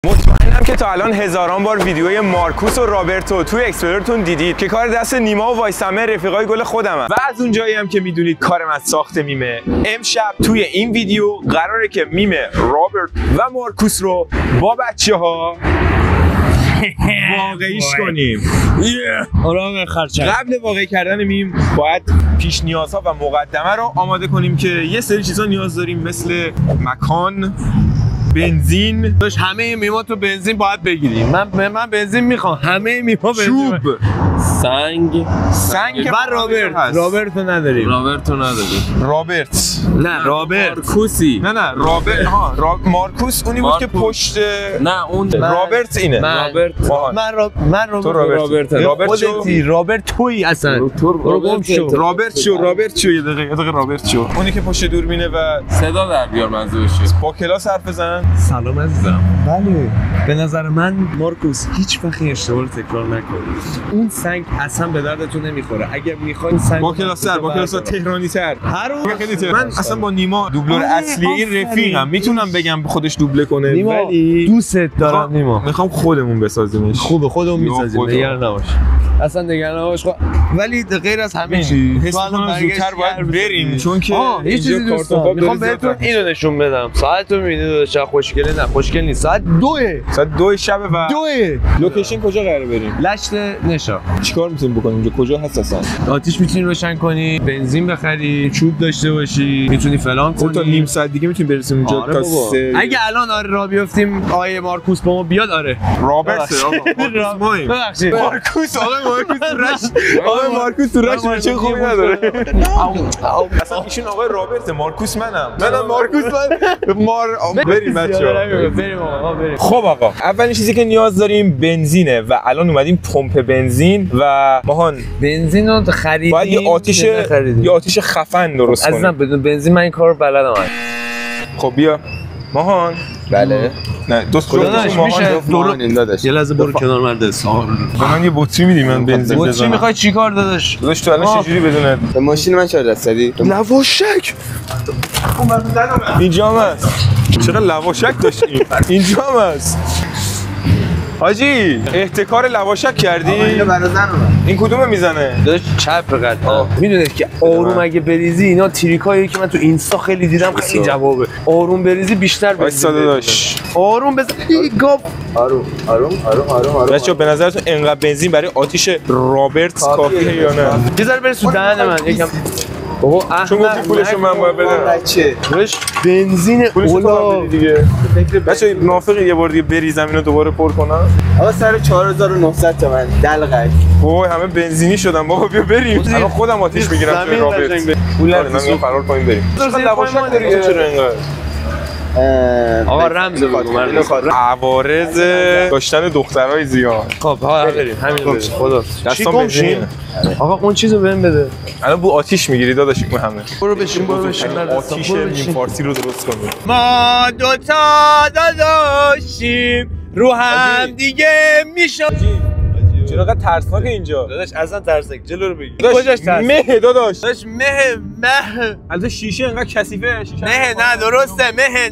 مطمئنم که تا الان هزاران بار ویدیوی مارکوس و رابرتو توی اکسپلورتون دیدید که کار دست نیما و وایسمه رفیقای گل خودمن و از اونجایی هم که میدونید کارم از ساخت میمه. امشب توی این ویدیو قراره که میم رابرت و مارکوس رو با بچه‌ها واقعیش کنیم. قبل واقعی کردن میم باید پیش نیازها و مقدمه رو آماده کنیم که یه سری چیزا نیاز داریم مثل مکان، بنزین. داشت همه میماتو بنزین باید بگیریم. من بنزین میخوام. همه میما بنزین. چوب، سنگ و رابرت نداریم. رابرت نه رابرت مارکوسی. نه رابرت. مارکوس اونی بود که پشت. نه اون رابرت اینه. من رابرت تویی اصلا. رابرت شو یه دقیقه رابرت شو. اونی که پشت دوربینه و صدا در بیار منظورشه. با کلاس حرف بزن. سلام عزیزم. بله. به نظر من مارکوس هیچ وقت این اشتباه رو تکرار نکنید. اون سنگ اصلا به دردتون نمیخوره. اگر میخواین سنگ با کلاس تهرانی تر. من اصلا با نیما دوبلور اصلی این رفیقم. میتونم بگم خودش دوبله کنه ولی دوست دارم نیما. میخوام خودمون بسازیمش. خوبه خودمون میسازیم. نگران نباش. اصلا نگران نباش. ولی غیر از همه چیز حس کنم زودتر باید بریم چون که یه چیزی دوستان میخوام بهتون اینو نشون بدم. ساعت رو میبینید چقدر خوشگله. نه خوشگل نیست. ساعت 2 شب و 2. لوکیشن کجا قراره بریم؟ لشت نشا. چیکار میتونیم بکنیم اونجا؟ کجا هست اصلا؟ آتیش میتونی روشن کنی، بنزین بخری، چوب داشته باشی، میتونی فلان کنی. تا نیم ساعت دیگه میتونیم برسیم اونجا. اگه الان راه بیافتیم آقای مارکوس با ما بیاد. رابرت ببخشید مارکوس تو رش چه خوبی نداره. اصلا ایشون آقای رابرت، مارکوس منم مارکوس بریم بچه‌ها. بریم آقا. خب آقا، اولین چیزی که نیاز داریم بنزینه و الان اومدیم پمپ بنزین و ماهان بنزین رو خریدیم. باید یه آتیش خفن درست کنیم. عزیزم بدون بنزین من این کارو بلدم. خب بیا ماهان. بله. نه دوست ماهان داداش. یه لحظه برو کنار من دست. به من یه بطری میدی من بنزین بزنم. بطری میخوای چیکار داداش؟ داداش تو الان چجوری بدونه؟ به ماشین من چه دستدی؟ لواشک. اینجا هم هست. چقدر لواشک داشتی؟ اینجا هم هست. حاجی احتکار لواشک کردی؟ این کدومه میزنه؟ داداش چپ قد. میدونید که آروم اگه بریزی اینا تریکایی که من تو اینستا خیلی دیدم خیلی جوابه. آروم بریزی بیشتر بریزی. داداش آروم بزن. گاف. آروم. بچه‌ها به نظرتون انقدر بنزین برای آتیش رابرت کافیه یا نه؟ یه ذره برس تو دهن من یکم. بابا چون گفتی پولشو من باید بدم. بچه بنزین اولا دیگه. بچه موافقی یه بار دیگه بریزم اینو دوباره پر کنم؟ آقا سر 4900 تومن دلقک. اوه همه بنزینی شدن بابا. بیا بریم. الان خودم آتیش میگیرم توی رابرت. پول نمیدونم فرار کنیم بریم. چرا لواشک داری چرا اینقدر؟ آقا رمز بگو من. عوارض داشتن دخترای زیاد. خب ها بریم همین بریم. خدا دستام بنزین. آقا اون چیزو بهم بده. الان بو آتیش میگیری داداش این همه. برو بشین. آتیش نیم فارسی رو درست کنیم. ما دوتا داداشیم رو هم دیگه میشم. چرا انقدر ترسناکه اینجا؟ داداش اصلا ترسناک. جلو رو بگیر. کجاش ترس؟ مه داداش. داداش مه. البته شیشه انقدر کثیفه. مه نه درسته. مه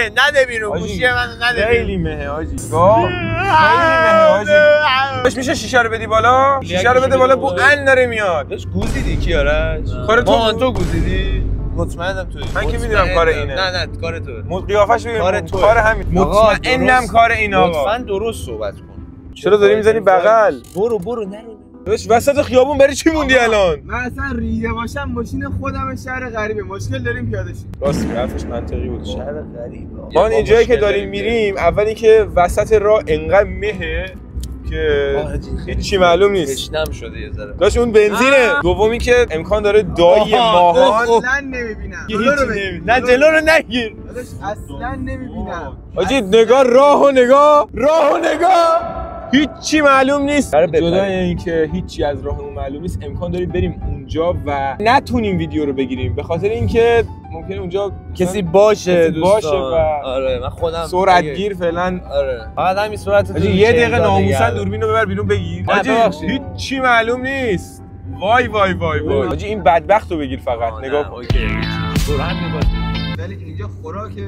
نده بیرون. گوشی منو نده. خیلی مه حاجی. خیلی مه حاجی. داش میشه شیشه رو بدی بالا؟ شیشه رو بده بالا بو ان داره میاد. داش گوزیدی کی آرش؟ کار تو گوزیدی؟ مطمئنم تویی. من که میدونم کار اینه. نه کار توه. قیافش ببین کار همین. مطمئنم کار این آقا. لطفاً درست صحبت کن. چرا داری میزنی بغل؟ برو نرو. داش وسط خیابون بری چی موندی الان؟ من اصلا ریده باشم ماشین خودم شهر غریبه. مشکل داریم پیاده شیم. راست حرفش منطقی بود. شهر غریبه. ما اینجایی که داریم میریم اولی که وسط راه انقدر مهه که هیچی معلوم نیست. تشنم شده یه ذره. داش اون بنزینه. دومی که امکان داره دایی ماهان اصلا نمیبینم. نه جلو رو نگیر. داداش اصلا نمیبینم. حاجی نگاه راه و نگاه هیچی معلوم نیست. جدا اینکه هیچی از راهمون معلوم نیست امکان داره بریم اونجا و نتونیم ویدیو رو بگیریم به خاطر اینکه ممکنه اونجا کسی باشه و آره من خودم سرعت گیر فعلا. آره فقط همین سرعت. یه دقیقه ناموسن دوربین رو ببر بیرون بگیر. حاجی هیچی معلوم نیست. وای حاجی این بدبخت رو بگیر فقط نگاه کن. اوکی سرعت می‌کنه ولی اینجا خوراکه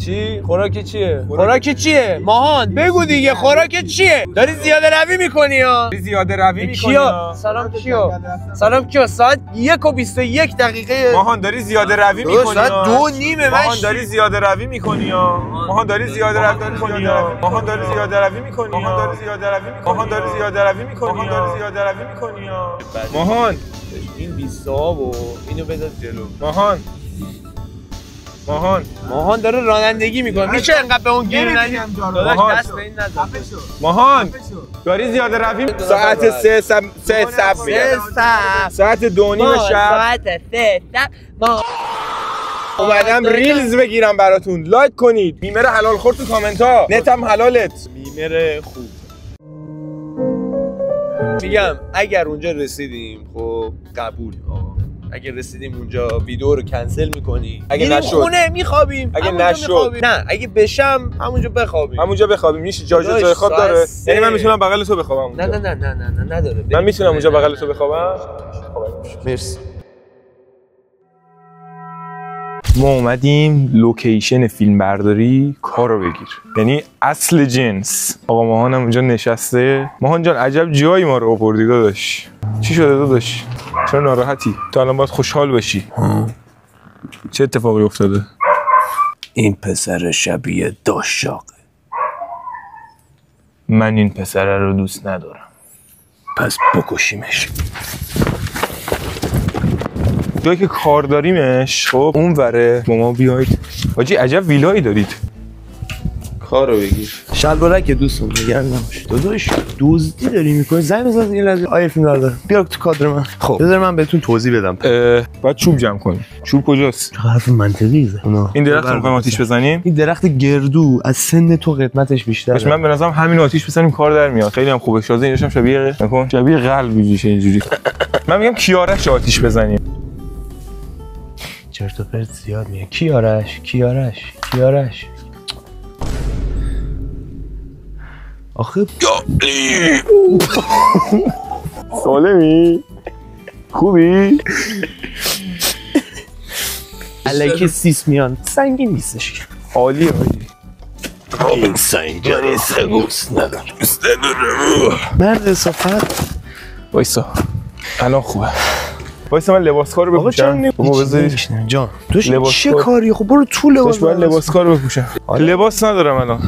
چی؟ خوراک چیه؟ خوراک چیه؟ ماهان بگو دیگه خوراک چیه؟ داری زیاده روی میکنی ها؟ داری زیاده روی میکنی کیا؟ سلام کیا؟ سلام کیا؟ ساعت 1:21 ماهان داری زیاده روی میکنی ساعت 2:30 ماهان داری زیاده روی میکنی ها ماهان داری زیاده روی میکنی ها ماهان داری زیاده روی میکنی ماهان داری زیاده روی میکنی ماهان داری زیاده روی میکنی ماهان داری زیاده روی میکنی ها ماهان این 20 و اینو بذار جلو ماهان داره رانندگی میکنه میشه انقدر به اون گیر ندی داداش دست به این نزن ماهان داری زیاده روی ساعت 3 ساعت 2:30 شب ساعت 3 ما اومدم ریلز بگیرم براتون لایک کنید میمر حلال خور تو کامنت ها نتم حلالت میمر خوب میگم اگر اونجا رسیدیم خب قبول اگه رسیدیم اونجا ویدیو رو کنسل میکنی اگه نشد خونه میخوابیم اگه نشد نه اگه بشم همونجا بخوابیم میشه جای خواب داره یعنی من میتونم بغل تو بخوابم اونجا نه نداره من میتونم اونجا بغل تو بخوابم مرسی ما اومدیم لوکیشن فیلم برداری کارو بگیر یعنی اصل جنس آقا ماهان هم اونجا نشسته ماهان جان عجب جایی ما رو آوردی داداش چی شده داداش چرا ناراحتی تو الان باید خوشحال باشی چه اتفاقی افتاده این پسر شبیه داشاقه من این پسر رو دوست ندارم پس بکشیمش جایی که کار داریمش خب اون وره با ما بیاید حاجی عجب ویلایی دارید کارو بگیر شلوارک دوستم نگران نباش داداش دزدی داری میکنی زنگ بزن این لحظه آیه فیلم بردار بیا تو کادر من خب بذار من بهتون توضیح بدم باید چوب جمع کنیم چوب کجاست حرف منطقی زد این درخت رو می‌خوایم آتیش بزنیم این درخت گردو از سن تو قدمتش بیشتره من به نظرم همین آتیش بزنیم کار در میاد خیلی هم خوبه شازه اینش هم شبیه قلب میشه اینجوری من میگم کیارش آتیش بزنیم چرت و پرت زیاد میگه کیارش آخه سالمی خوبی الکی سیس میان سنگین نیستش عالیه حاجی این سنگین سگوست ندارم مرد صفت وایسا الان خوبه وایسا من لباس کار رو بپوشم بابا بذاری جان تو چه کاری خب برو تو لباس باید لباس کار رو بپوشم لباس ندارم الان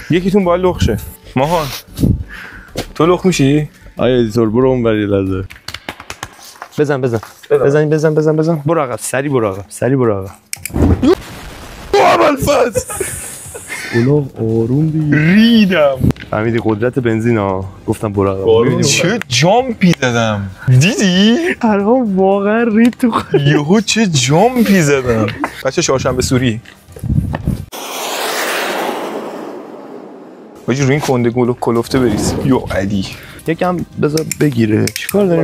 یکیتون باید لخ شه ماهان تو لخ میشی آیا ادیتور برو اون بری لازم بزن برو عقب سری برو عقب اونا آروم دیگه ریدم فهمیدی قدرت بنزین ها گفتم برو عقب چه جامپی زدم دیدی الان واقعا رید تو یهو چه جامپی زدم بچه چهارشنبه سوری باجی روی این کنده کلفته بریز یو علی یکم بذار بگیره چیکار داری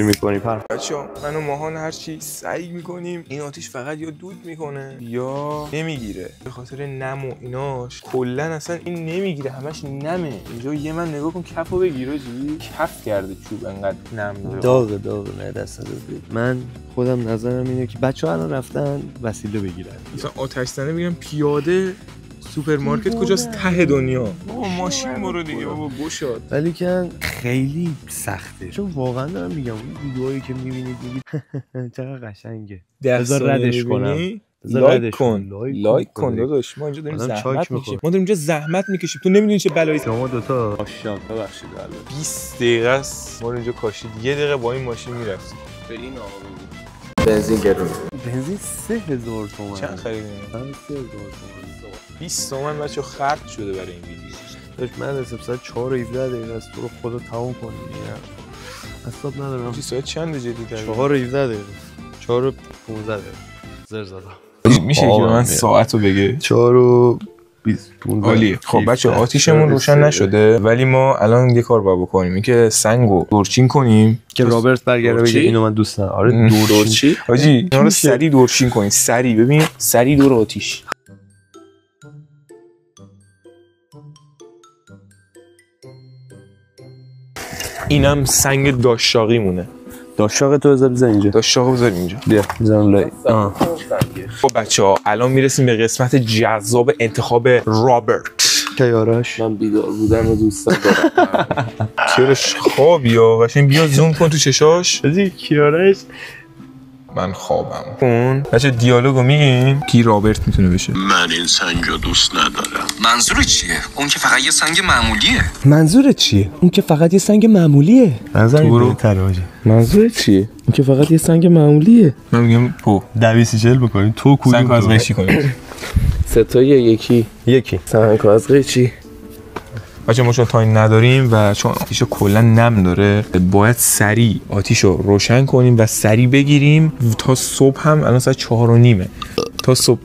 میکنی فرهاد بچه‌ها من و ماهان هر چی سعی میکنیم این آتیش فقط یا دود میکنه یا نمیگیره به خاطر نم و ایناش کلا اصلا این نمیگیره همش نمه اینجا یه من نگاه کن کفو بگیر جی کف کرده چوب انقدر نم داره داغ نه دست دادی من خودم نظرم اینه که بچه‌ها الان رفتن وسیله بگیرن مثلا آتش زنه میگم پیاده سوپرمارکت کجاست ته دنیا بابا ماشین برو دیگه بابا گشاد ولی که خیلی سخته چون واقعا دارم میگم اون ویدیوهایی که میبینید چقدر قشنگه بذار ردش کنم لایک کن داداش ما اینجا داریم زحمت میکشیم ما داریم اینجا زحمت میکشیم تو نمیدونی چه بلایی شما دوتا ماشین ببخشید 20 دقیقه است ما اینجا کاشید یه دقیقه با این ماشین میرفتیم برین آقا بنزین گرون بنزین 3000 تومان چند خریدین 3000 تومان 20 تومن بچه خرج شده برای این ویدیو داشت من حساب ساعت 4 و 17 دقیقه است تو رو خدا تموم کنی حساب ندارم چی ساعت چنده جدی داری 4 و 17 دقیقه 4 و 15 دقیقه زر زدم میشه که من ساعت رو بگه 4 و 20 15 عالیه خب بچه آتیشمون روشن نشده ولی ما الان یه کار باید بکنیم این که سنگو دورچین کنیم که رابرت برگرده بگه اینو من دوست ندارم آره دورچین حاجی اینا رو سری دورچین کنین سری ببین سری دور آتیش اینم سنگ داشاقی مونه داشاق تو بذار اینجا داشاق بذار اینجا بیا بذارم لای خب بچه‌ها الان میرسیم به قسمت جذاب انتخاب رابرت. کیارش من بیدار بودم و دوست دارم. چرش خوابی قشنگ بیا زوم کن تو چشاش. بذار کیارش من خوابم کن. بچه دیالوگو میگیم کی رابرت میتونه بشه. من این سنگو دوست ندارم. منظورت چیه؟ اون که فقط یه سنگ معمولیه. منظورت چیه؟ اون که فقط یه سنگ معمولیه. منظورت چیه؟ اون که فقط یه سنگ معمولیه. من میگم تو 240 بکنیم تو کدوم سنگو از قیچی کنیم. ستایی یکی سنگ از قیچی. بچه ما چون تایم نداریم و چون آتیش کلا نم داره باید سریع آتیش رو روشن کنیم و سریع بگیریم تا صبح. هم الان ساعت 4:30 تا صبح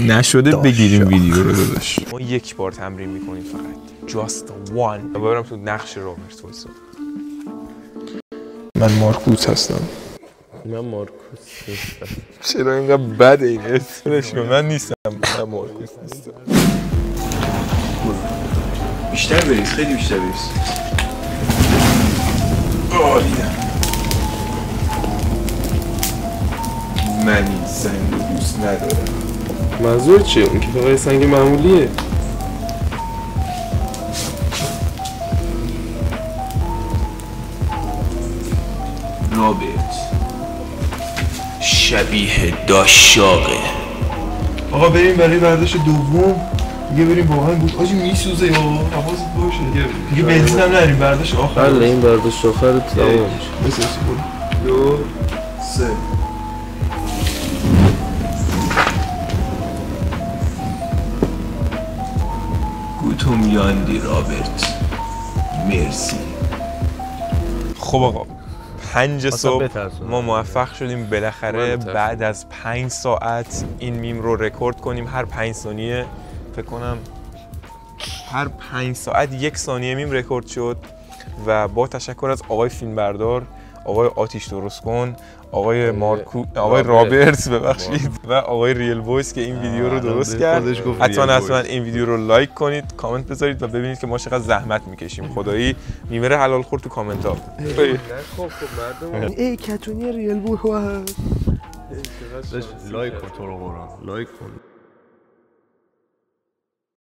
نشده بگیریم ویدیو رو. داداش ما یک بار تمرین میکنیم فقط just one. برم تو نقش رابرت وایسا. من مارکوس هستم. من مارکوس نیستم. چرا اینقدر بده این اسمش؟ من نیستم. من مارکوس نیستم. بیشتر بریز، خیلی بیشتر بریز. دیدم. من این سنگ رو دوست ندارم. منظور چیه؟ اون که فقط سنگ معمولیه. رابرت شبیه داشاقه. آقا بریم برای برداشت دوم. دیگه بریم واقعا بود آجی میسوزه یا حواست باشه دیگه بنزین هم نریم. برداشت آخر بله این برداشت آخر تمام میشه. بس 2 3 گوتم یاندی رابرت مرسی. خب آقا 5 صبح ما موفق شدیم بالاخره بعد از 5 ساعت این میم رو رکورد کنیم. هر 5 ثانیه فکر کنم هر 5 ساعت 1 ثانیه میم رکورد شد و با تشکر از آقای فیلمبردار، آقای آتیش درست کن، آقای آقای رابرت ببخشید و آقای ریل وایس که این ویدیو رو درست کرد. حتما این ویدیو رو لایک کنید، کامنت بذارید و ببینید که ما چقدر زحمت میکشیم. خدایی میمره حلال خور تو کامنت ها. خب مردم ای کتونی ریل بوی لایک کن تو رو قرآن لایک کن.